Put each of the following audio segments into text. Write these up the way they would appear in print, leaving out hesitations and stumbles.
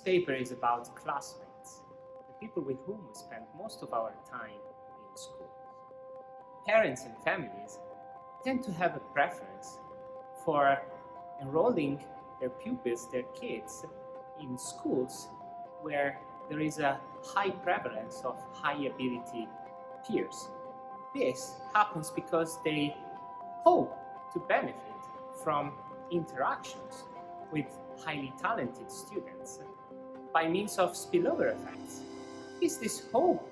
paper is about classmates, the people with whom we spend most of our time in school. Parents and families tend to have a preference for enrolling their pupils, their kids, in schools where there is a high prevalence of high ability peers. This happens because they hope to benefit from interactions with highly talented students by means of spillover effects. Is this hope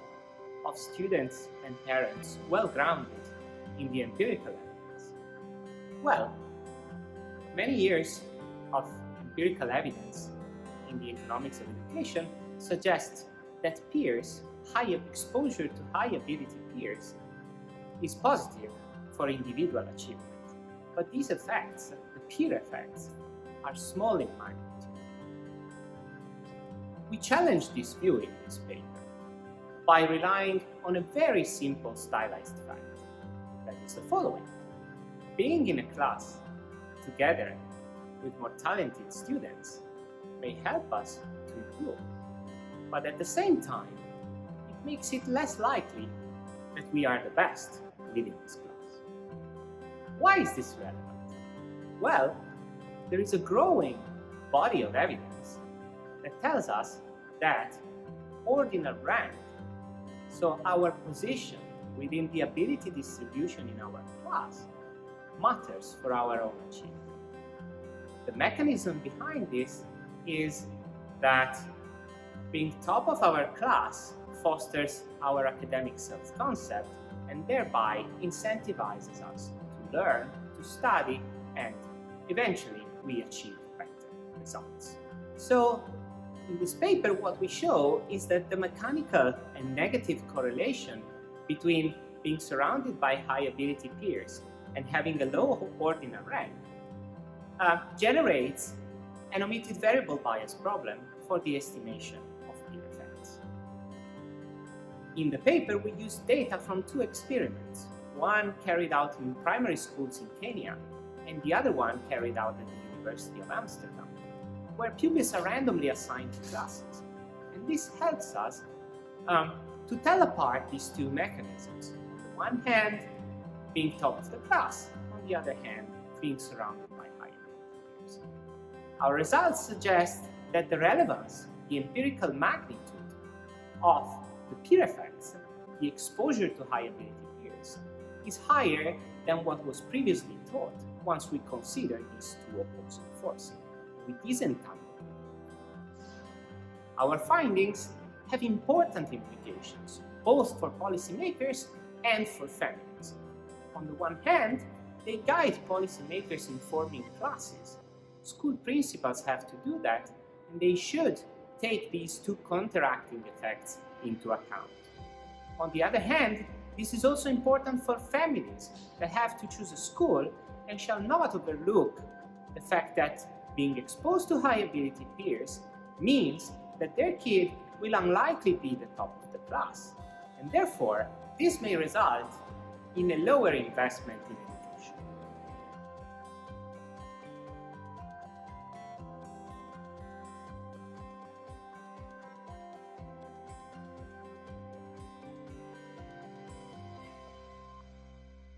of students and parents well grounded in the empirical evidence? Well, many years of empirical evidence in the economics of education suggest that high exposure to high ability peers is positive for individual achievement. But these effects, the peer effects, are small in magnitude. We challenge this view in this paper by relying on a very simple stylized fact, that is the following. Being in a class together with more talented students may help us to improve, but at the same time, it makes it less likely that we are the best leading this class. Why is this relevant? Well, there is a growing body of evidence that tells us that ordinal rank, so our position within the ability distribution in our class, matters for our own achievement. The mechanism behind this is that being top of our class fosters our academic self-concept and thereby incentivizes us to learn, to study, and eventually we achieve better results. So in this paper, what we show is that the mechanical and negative correlation between being surrounded by high ability peers and having a low ordinal rank generates an omitted variable bias problem for the estimation of peer effects. In the paper, we used data from two experiments, one carried out in primary schools in Kenya and the other one carried out at the University of Amsterdam, where pupils are randomly assigned to classes. And this helps us to tell apart these two mechanisms. On the one hand, being top of the class, on the other hand, being surrounded by high ability peers. Our results suggest that the relevance, the empirical magnitude of the peer effects, the exposure to high ability peers, is higher than what was previously thought once we consider these two opposing forces. With these entanglements, our findings have important implications, both for policymakers and for families. On the one hand, they guide policymakers in forming classes. School principals have to do that, and they should take these two counteracting effects into account. On the other hand, this is also important for families that have to choose a school and shall not overlook the fact that being exposed to high ability peers means that their kid will unlikely be the top of the class, and therefore this may result in a lower investment in